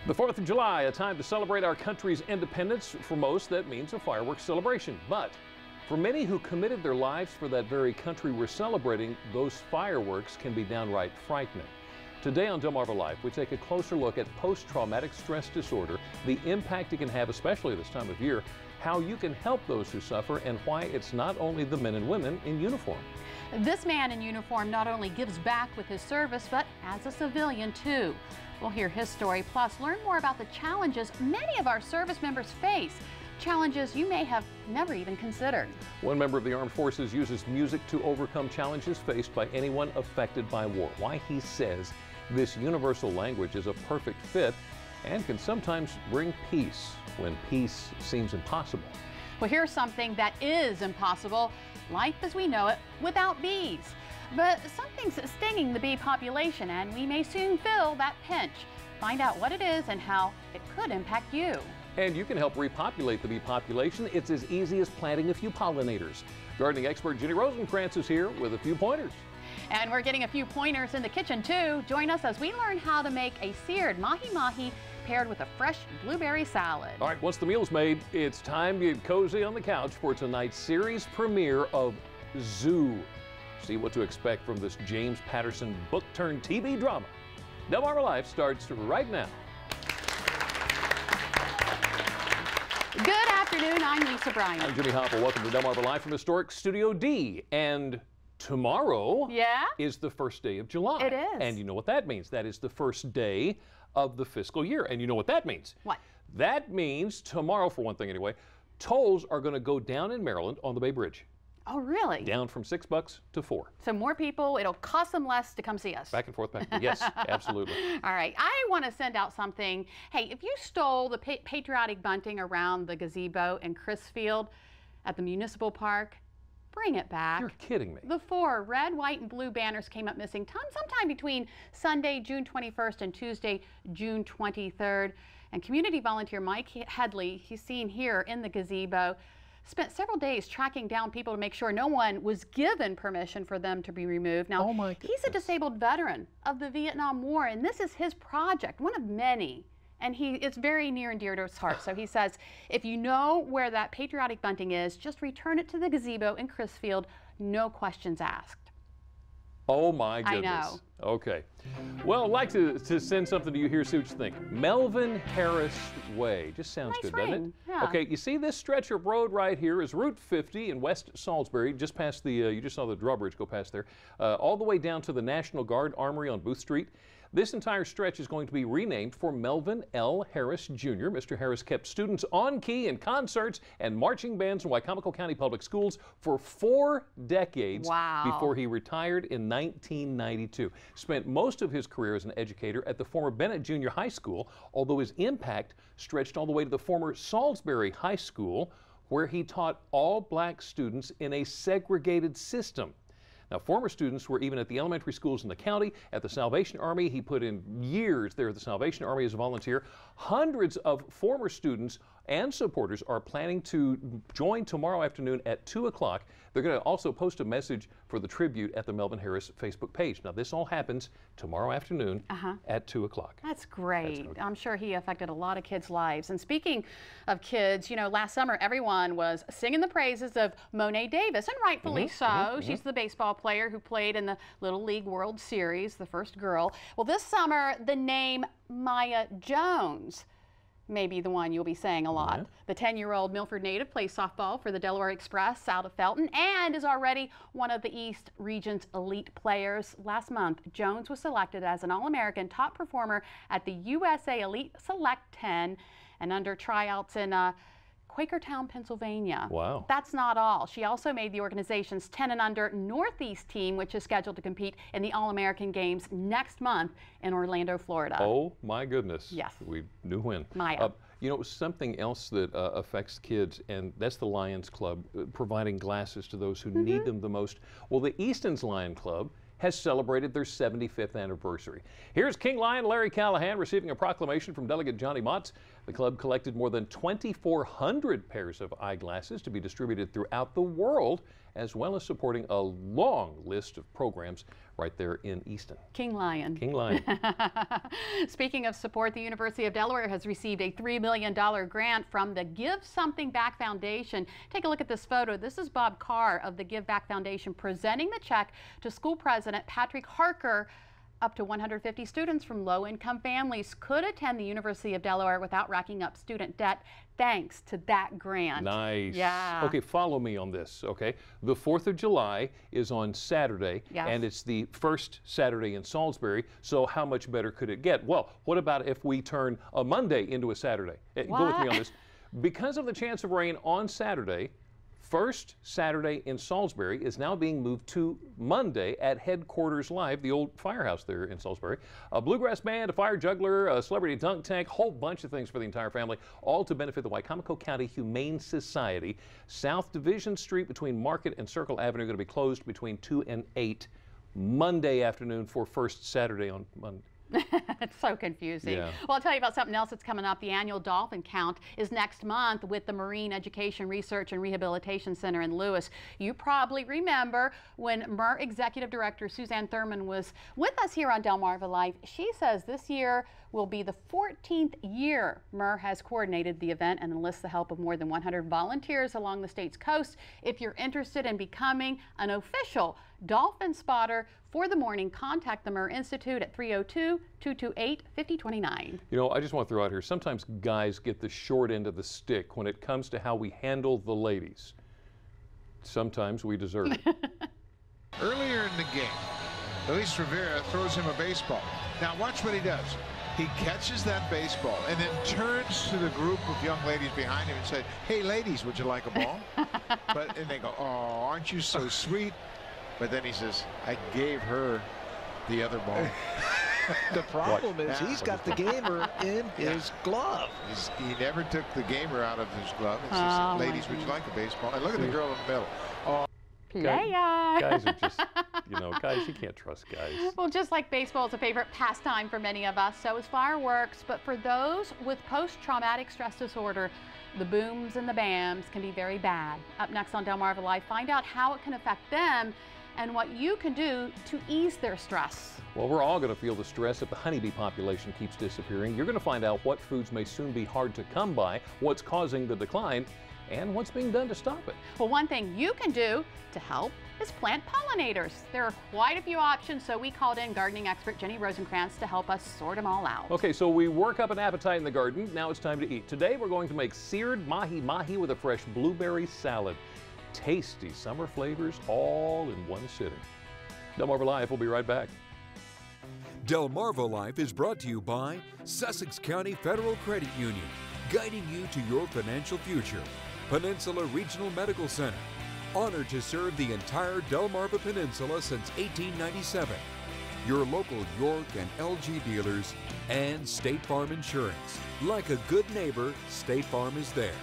The 4th of July, a time to celebrate our country's independence. For most, that means a fireworks celebration. But for many who committed their lives for that very country we're celebrating, those fireworks can be downright frightening. Today on Delmarva Life, we take a closer look at post-traumatic stress disorder, the impact it can have, especially this time of year, how you can help those who suffer, and why it's not only the men and women in uniform. This man in uniform not only gives back with his service, but as a civilian too. We'll hear his story, plus learn more about the challenges many of our service members face, challenges you may have never even considered. One member of the armed forces uses music to overcome challenges faced by anyone affected by war. Why he says this universal language is a perfect fit and can sometimes bring peace when peace seems impossible. Well, here's something that is impossible: life as we know it without bees. But something's stinging the bee population, and we may soon feel that pinch. Find out what it is and how it could impact you. And you can help repopulate the bee population. It's as easy as planting a few pollinators. Gardening expert Jenny Rosenkrantz is here with a few pointers. And we're getting a few pointers in the kitchen too. Join us as we learn how to make a seared mahi-mahi paired with a fresh blueberry salad. All right, once the meal's made, it's time to get cozy on the couch for tonight's series premiere of Zoo. See what to expect from this James Patterson book-turned-TV drama. Delmarva Life starts right now. Good afternoon, I'm Lisa Bryan. I'm Jimmy Hopple. Welcome to Delmarva Life from historic Studio D. And tomorrow is the first day of July. It is. And you know what that means. That is the first day of the fiscal year. And you know what that means. What? That means tomorrow, for one thing anyway, tolls are going to go down in Maryland on the Bay Bridge. Oh, really? Down from $6 to $4. So more people, it'll cost them less to come see us. Back and forth, back and forth. Yes, absolutely. All right, I want to send out something. Hey, if you stole the patriotic bunting around the gazebo in Crisfield at the municipal park, bring it back. You're kidding me. The 4 red, white, and blue banners came up missing sometime between Sunday, June 21st and Tuesday, June 23rd. And community volunteer Mike Headley, he's seen here in the gazebo, spent several days tracking down people to make sure no one was given permission for them to be removed. Now, he's a disabled veteran of the Vietnam War, and this is his project, one of many. And it's very near and dear to his heart. So he says, if you know where that patriotic bunting is, just return it to the gazebo in Crisfield, no questions asked. Oh my goodness. I know. Okay. Well, I'd like to send something to you here, see what you think. Melvin Harris Way. Just sounds nice good, doesn't it? Yeah. Okay, you see this stretch of road right here is Route 50 in West Salisbury, just past the, you just saw the drawbridge go past there, all the way down to the National Guard Armory on Booth Street. This entire stretch is going to be renamed for Melvin L. Harris, Jr. Mr. Harris kept students on key in concerts and marching bands in Wycomico County Public Schools for 4 decades before he retired in 1992. Spent most of his career as an educator at the former Bennett Junior High School, although his impact stretched all the way to the former Salisbury High School, where he taught all black students in a segregated system. Now, former students were even at the elementary schools in the county, at the Salvation Army. He put in years there at the Salvation Army as a volunteer. Hundreds of former students and supporters are planning to join tomorrow afternoon at 2 o'clock. They're going to also post a message for the tribute at the Melvin Harris Facebook page. Now, this all happens tomorrow afternoon at 2 o'clock. That's great. I'm sure he affected a lot of kids' lives. And speaking of kids, you know, last summer everyone was singing the praises of Monet Davis, and rightfully so. She's the baseball player who played in the Little League World Series, the first girl. Well, this summer, the name Maya Jones may be the one you'll be saying a lot. The 10-year-old Milford native plays softball for the Delaware Express out of Felton and is already one of the East Region's elite players. Last month, Jones was selected as an All-American top performer at the USA Elite Select 10 and under tryouts in Quakertown, Pennsylvania. Wow. That's not all. She also made the organization's 10 and under Northeast team, which is scheduled to compete in the All-American Games next month in Orlando, Florida. Oh my goodness. Yes. We knew when. Maya. You know, something else that affects kids, and that's the Lions Club, providing glasses to those who need them the most. Well, the Eastons Lion Club has celebrated their 75th anniversary. Here's King Lion Larry Callahan receiving a proclamation from Delegate Johnny Motz. The club collected more than 2,400 pairs of eyeglasses to be distributed throughout the world as well as supporting a long list of programs right there in Easton. King Lion. King Lion. Speaking of support, the University of Delaware has received a $3 million grant from the Give Something Back Foundation. Take a look at this photo. This is Bob Carr of the Give Back Foundation presenting the check to school president Patrick Harker. Up to 150 students from low-income families could attend the University of Delaware without racking up student debt thanks to that grant. Nice. Yeah. Okay, follow me on this, okay? The 4th of July is on Saturday, yes, and it's the first Saturday in Salisbury, so how much better could it get? Well, what about if we turn a Monday into a Saturday? What? Go with me on this. Because of the chance of rain on Saturday, first Saturday in Salisbury is now being moved to Monday at Headquarters Live, the old firehouse there in Salisbury. A bluegrass band, a fire juggler, a celebrity dunk tank, whole bunch of things for the entire family, all to benefit the Wicomico County Humane Society. South Division Street between Market and Circle Avenue going to be closed between 2 and 8 Monday afternoon for first Saturday on Monday. It's so confusing. Yeah. Well, I'll tell you about something else that's coming up. The annual dolphin count is next month with the Marine Education Research and Rehabilitation Center in Lewis. You probably remember when MER Executive Director Suzanne Thurman was with us here on Delmarva Live. She says this year will be the 14th year MER has coordinated the event and enlists the help of more than 100 volunteers along the state's coast. If you're interested in becoming an official dolphin spotter for the morning, contact the MER Institute at 302-228-5029. You know, I just want to throw out here, sometimes guys get the short end of the stick when it comes to how we handle the ladies. Sometimes we deserve it. Earlier in the game, Luis Rivera throws him a baseball. Now watch what he does. He catches that baseball and then turns to the group of young ladies behind him and says, "Hey ladies, would you like a ball?" And they go, "Oh, aren't you so sweet?" But then he says, "I gave her the other ball." The problem is he's got the gamer in his glove. He never took the gamer out of his glove and says, "Ladies, would you like a baseball?" And look at the girl in the middle. Oh. Guys are just, you know, guys, you can't trust guys. Well, just like baseball is a favorite pastime for many of us, so is fireworks. But for those with post-traumatic stress disorder, the booms and the bams can be very bad. Up next on Delmarva Live, find out how it can affect them and what you can do to ease their stress. Well, we're all going to feel the stress if the honeybee population keeps disappearing. You're going to find out what foods may soon be hard to come by, what's causing the decline, and what's being done to stop it. Well, one thing you can do to help is plant pollinators. There are quite a few options, so we called in gardening expert Jenny Rosenkrantz to help us sort them all out. Okay, so we work up an appetite in the garden. Now it's time to eat. Today we're going to make seared mahi-mahi with a fresh blueberry salad. Tasty summer flavors all in one sitting. Delmarva Live, we'll be right back. Delmarva Life is brought to you by Sussex County Federal Credit Union, guiding you to your financial future. Peninsula Regional Medical Center, honored to serve the entire Delmarva Peninsula since 1897. Your local York and LG dealers, and State Farm Insurance. Like a good neighbor, State Farm is there.